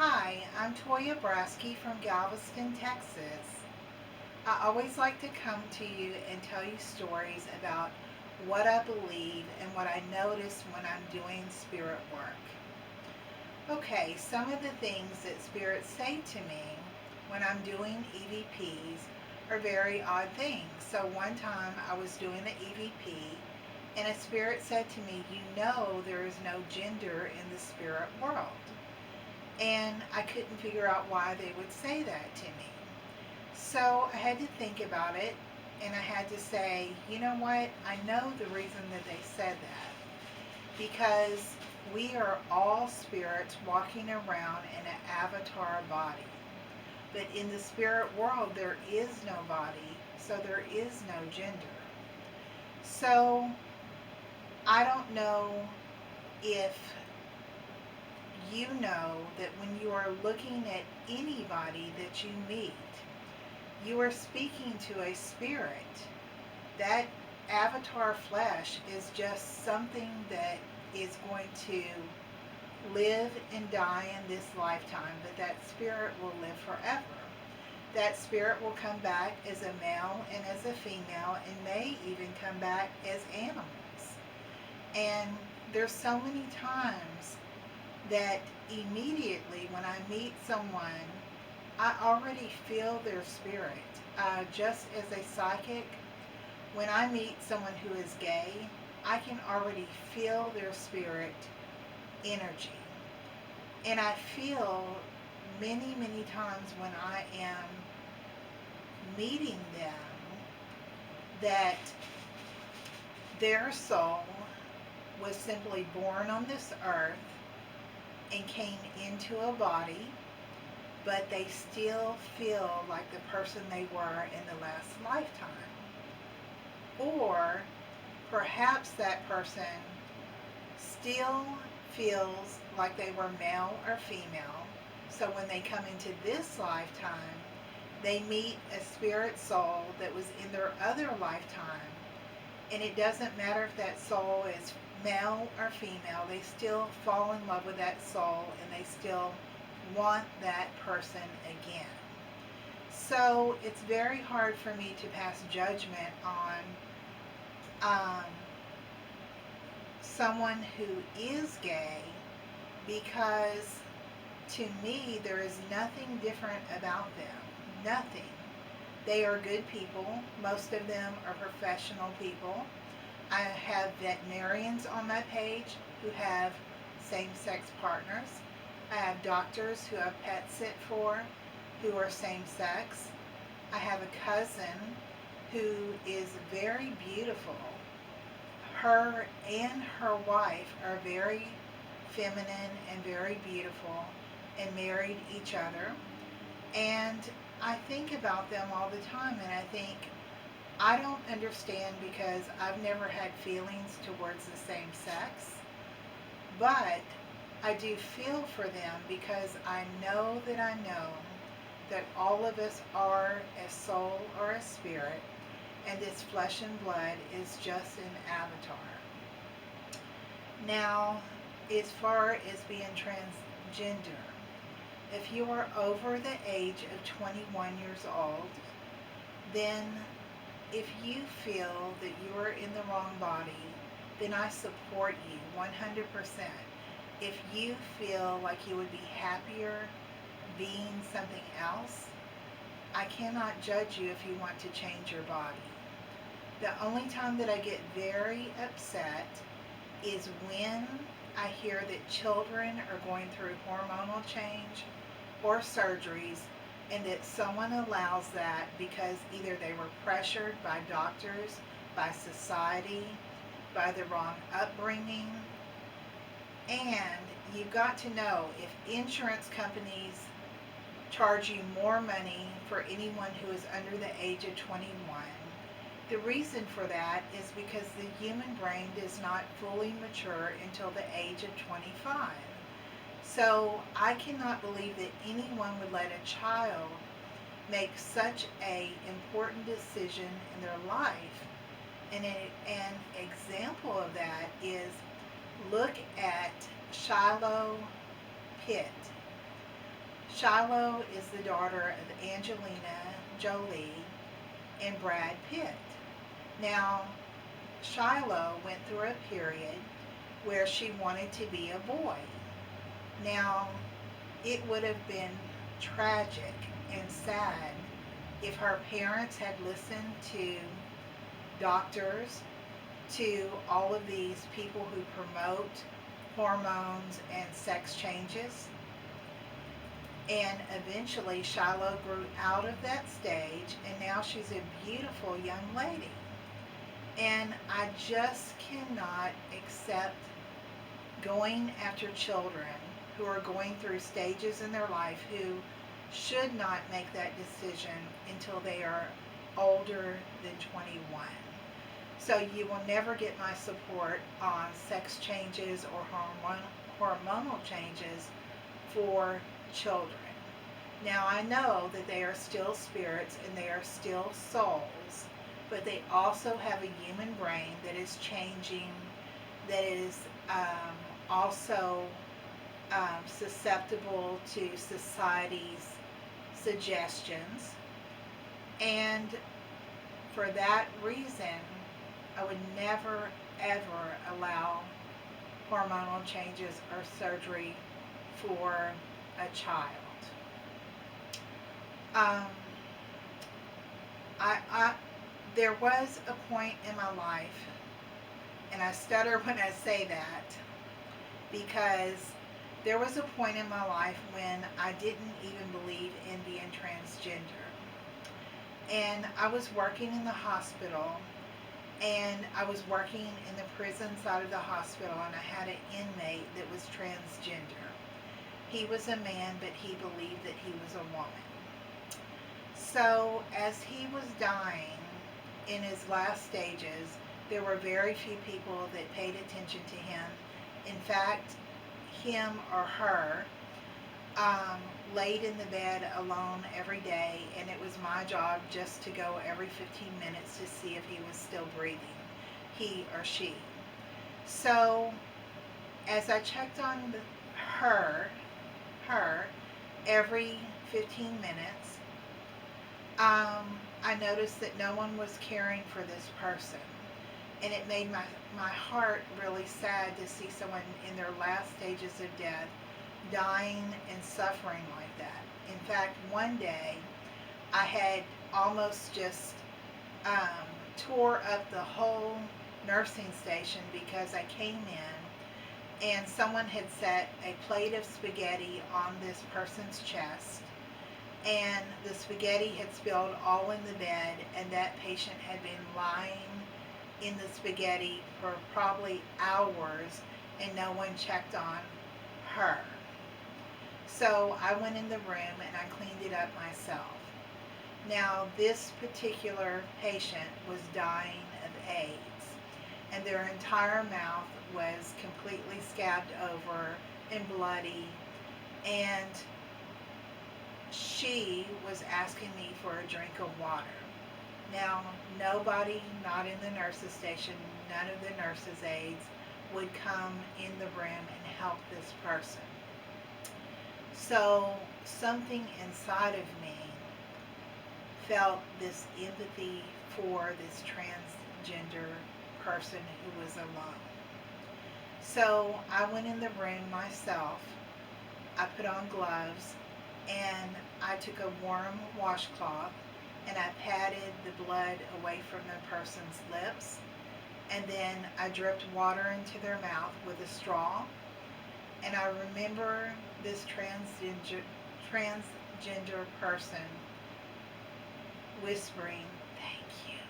Hi, I'm Toyya Braskey from Galveston, Texas. I always like to come to you and tell you stories about what I believe and what I notice when I'm doing spirit work. Okay, some of the things that spirits say to me when I'm doing EVPs are very odd things. So one time I was doing an EVP and a spirit said to me, "You know there is no gender in the spirit world." And I couldn't figure out why they would say that to me. So I had to think about it, and I had to say, you know what? I know the reason that they said that. Because we are all spirits walking around in an avatar body. But in the spirit world, there is no body, so there is no gender. So I don't know if you know that when you are looking at anybody that you meet, you are speaking to a spirit. That avatar flesh is just something that is going to live and die in this lifetime, but that spirit will live forever. That spirit will come back as a male and as a female and may even come back as animals. And there's so many times that immediately when I meet someone, I already feel their spirit. Just as a psychic, when I meet someone who is gay, I can already feel their spirit energy. And I feel many, many times when I am meeting them that their soul was simply born on this earth and came into a body, but they still feel like the person they were in the last lifetime. Or perhaps that person still feels like they were male or female. So when they come into this lifetime, they meet a spirit soul that was in their other lifetime. And it doesn't matter if that soul is male or female, they still fall in love with that soul and they still want that person again. So it's very hard for me to pass judgment on um, someone who is gay because to me there is nothing different about them. Nothing. They are good people. Most of them are professional people. I have veterinarians on my page who have same-sex partners. I have doctors who have pet sit for who are same-sex. I have a cousin who is very beautiful. Her and her wife are very feminine and very beautiful and married each other. And I think about them all the time and I think, I don't understand because I've never had feelings towards the same sex, but I do feel for them because I know that all of us are a soul or a spirit, and this flesh and blood is just an avatar. Now, as far as being transgender, if you are over the age of 21 years old, then if you feel that you are in the wrong body, then I support you 100%. If you feel like you would be happier being something else, I cannot judge you if you want to change your body. The only time that I get very upset is when I hear that children are going through hormonal change or surgeries and that someone allows that because either they were pressured by doctors, by society, by the wrong upbringing. And you've got to know if insurance companies charge you more money for anyone who is under the age of 21, the reason for that is because the human brain does not fully mature until the age of 25. So I cannot believe that anyone would let a child make such a important decision in their life. And an example of that is look at Shiloh Pitt. Shiloh is the daughter of Angelina Jolie and Brad Pitt. Now, Shiloh went through a period where she wanted to be a boy. Now, it would have been tragic and sad if her parents had listened to doctors, to all of these people who promote hormones and sex changes. And eventually, Shiloh grew out of that stage, and now she's a beautiful young lady. And I just cannot accept going after children who are going through stages in their life who should not make that decision until they are older than 21. So you will never get my support on sex changes or hormonal changes for children. Now I know that they are still spirits and they are still souls, but they also have a human brain that is changing, that is also susceptible to society's suggestions. And for that reason, I would never ever allow hormonal changes or surgery for a child. Um, I there was a point in my life, and I stutter when I say that, because there was a point in my life when I didn't even believe in being transgender. And I was working in the hospital, and I was working in the prison side of the hospital, and I had an inmate that was transgender. He was a man, but he believed that he was a woman. So as he was dying in his last stages, there were very few people that paid attention to him. In fact, him or her laid in the bed alone every day, and it was my job just to go every 15 minutes to see if he was still breathing, he or she. So as I checked on her every 15 minutes, I noticed that no one was caring for this person. And it made my heart really sad to see someone in their last stages of death dying and suffering like that. In fact, one day I had almost just tore up the whole nursing station because I came in and someone had set a plate of spaghetti on this person's chest, and the spaghetti had spilled all in the bed, and that patient had been lying in the spaghetti for probably hours, and no one checked on her. So I went in the room and I cleaned it up myself. Now this particular patient was dying of AIDS, and their entire mouth was completely scabbed over and bloody, and she was asking me for a drink of water. Now, nobody, not in the nurse's station, none of the nurse's aides would come in the room and help this person. So something inside of me felt this empathy for this transgender person who was alone. So I went in the room myself. I put on gloves, and I took a warm washcloth and I patted the blood away from the person's lips, and then I dripped water into their mouth with a straw. And I remember this transgender person whispering, "Thank you,"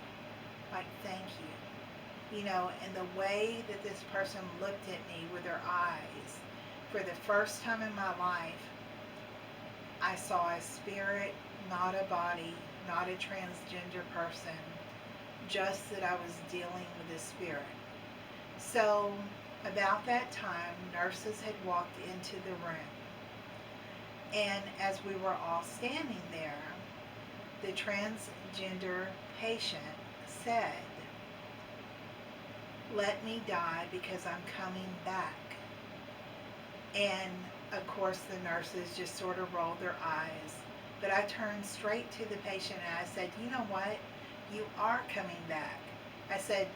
like "thank you," and the way that this person looked at me with her eyes, for the first time in my life, I saw a spirit, not a body, not a transgender person, just that I was dealing with a spirit. So about that time, nurses had walked into the room, and as we were all standing there, the transgender patient said, "Let me die because I'm coming back." And Of course, the nurses just sort of rolled their eyes. But I turned straight to the patient and I said, you know what? You are coming back. I said,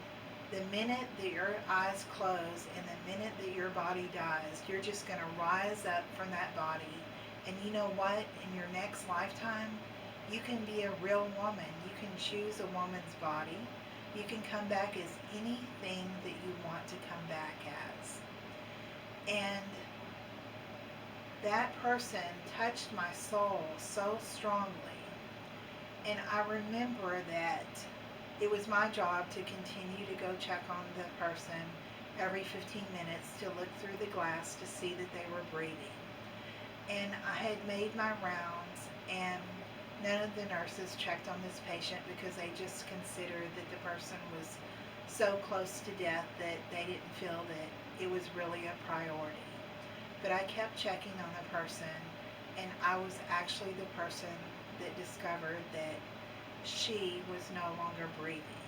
the minute that your eyes close and the minute that your body dies, you're just going to rise up from that body. And you know what? In your next lifetime, you can be a real woman. You can choose a woman's body. You can come back as anything that you want to come back as. And that person touched my soul so strongly. And I remember that it was my job to continue to go check on the person every 15 minutes to look through the glass to see that they were breathing. And I had made my rounds, and none of the nurses checked on this patient because they just considered that the person was so close to death that they didn't feel that it was really a priority. But I kept checking on the person, and I was actually the person that discovered that she was no longer breathing.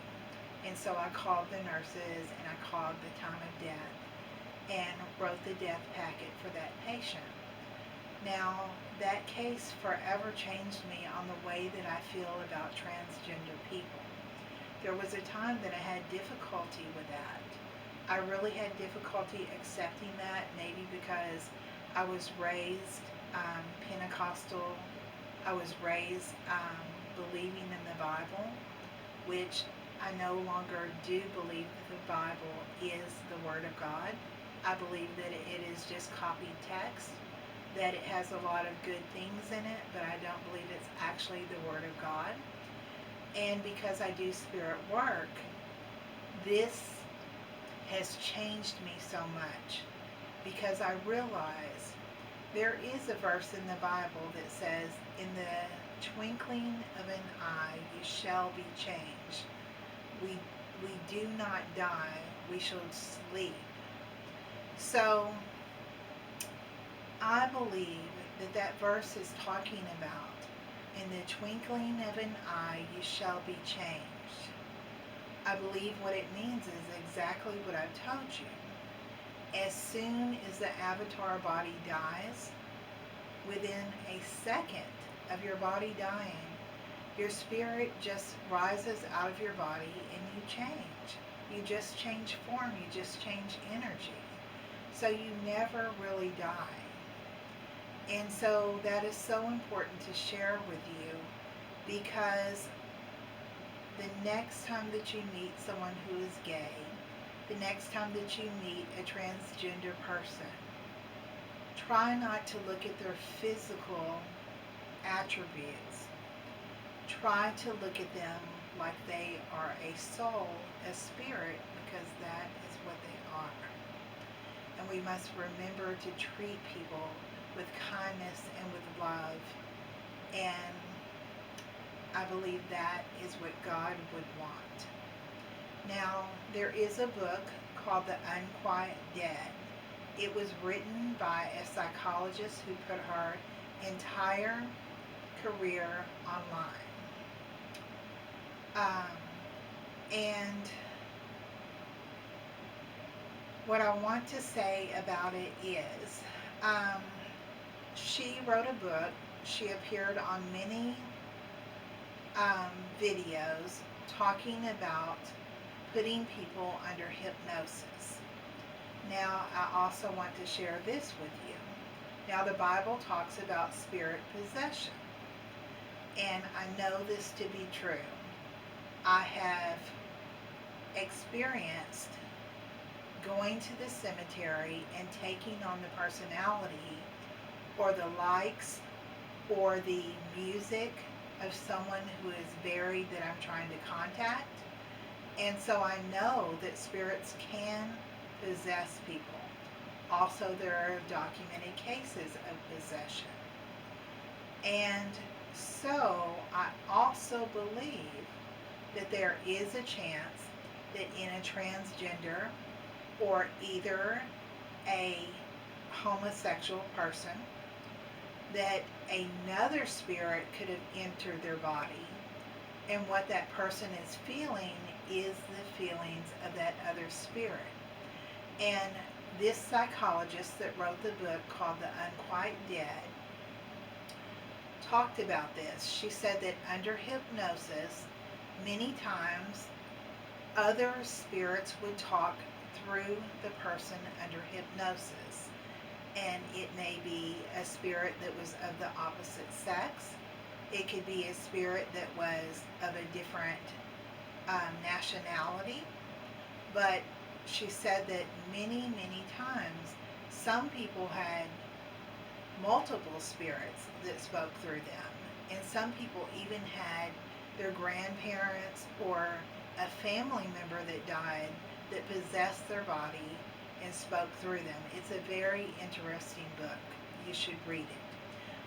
And so I called the nurses and I called the time of death and wrote the death packet for that patient. Now, that case forever changed me on the way that I feel about transgender people. There was a time that I had difficulty with that. I really had difficulty accepting that, maybe because I was raised Pentecostal. I was raised believing in the Bible, which I no longer do believe that the Bible is the Word of God. I believe that it is just copied text, that it has a lot of good things in it, but I don't believe it's actually the Word of God. And because I do spirit work, this has changed me so much, because I realize there is a verse in the Bible that says, in the twinkling of an eye you shall be changed. We do not die, we shall sleep. So I believe that that verse is talking about, in the twinkling of an eye you shall be changed. I believe what it means is exactly what I've told you. As soon as the avatar body dies, within a second of your body dying, your spirit just rises out of your body and you change. You just change form, you just change energy. So you never really die. And so that is so important to share with you, because the next time that you meet someone who is gay, the next time that you meet a transgender person, try not to look at their physical attributes. Try to look at them like they are a soul, a spirit, because that is what they are. And we must remember to treat people with kindness and with love. And I believe that is what God would want. Now, there is a book called The Unquiet Dead. It was written by a psychologist who put her entire career online. And what I want to say about it is, she wrote a book. She appeared on many videos talking about putting people under hypnosis. Now, I also want to share this with you. Now, the Bible talks about spirit possession, and I know this to be true. I have experienced going to the cemetery and taking on the personality or the likes or the music of someone who is buried that I'm trying to contact. And so I know that spirits can possess people. Also, there are documented cases of possession. And so I also believe that there is a chance that in a transgender or either a homosexual person, that another spirit could have entered their body, and what that person is feeling is the feelings of that other spirit. And This psychologist that wrote the book called The Unquiet Dead talked about this. She said that under hypnosis, many times other spirits would talk through the person under hypnosis. And it may be a spirit that was of the opposite sex. It could be a spirit that was of a different nationality. But she said that many times some people had multiple spirits that spoke through them. And some people even had their grandparents or a family member that died that possessed their body and spoke through them. It's a very interesting book. You should read it.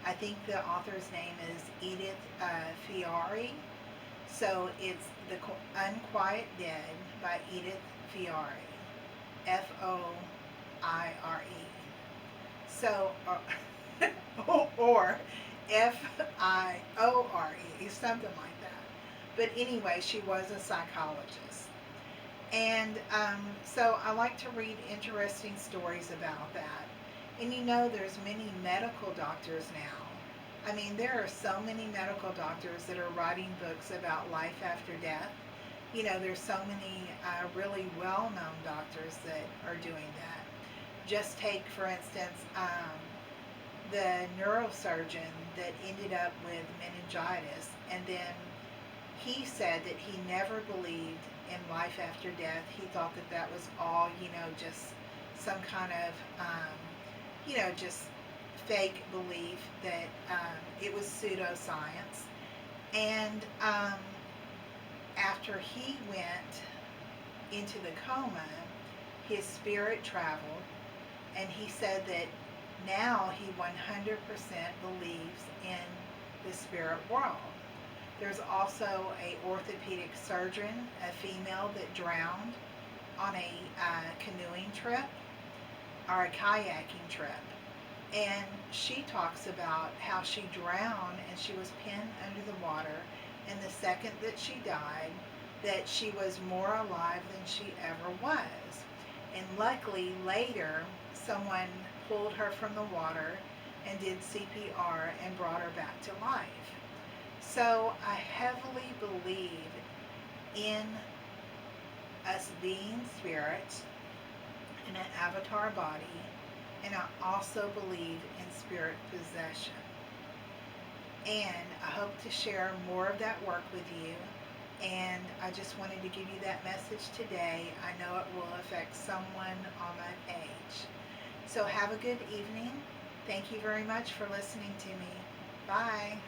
I think the author's name is Edith Fiore. So it's The Unquiet Dead by Edith Fiore. F-O-I-R-E. So, or F-I-O-R-E, something like that. But anyway, she was a psychologist. And so I like to read interesting stories about that. And there's many medical doctors now. I mean, there are so many medical doctors that are writing books about life after death. There's so many really well-known doctors that are doing that. Just take, for instance, the neurosurgeon that ended up with meningitis, and then he said that he never believed in life after death. He thought that that was all, just some kind of, just fake belief, that it was pseudoscience. And after he went into the coma, his spirit traveled, and he said that now he 100% believes in the spirit world. There's also a orthopedic surgeon, a female that drowned on a canoeing trip or a kayaking trip. And she talks about how she drowned and she was pinned under the water, and the second that she died, that she was more alive than she ever was. And luckily later someone pulled her from the water and did CPR and brought her back to life. So I heavily believe in us being spirits in an avatar body, and I also believe in spirit possession. And I hope to share more of that work with you. And I just wanted to give you that message today. I know it will affect someone on my page. So have a good evening. Thank you very much for listening to me. Bye.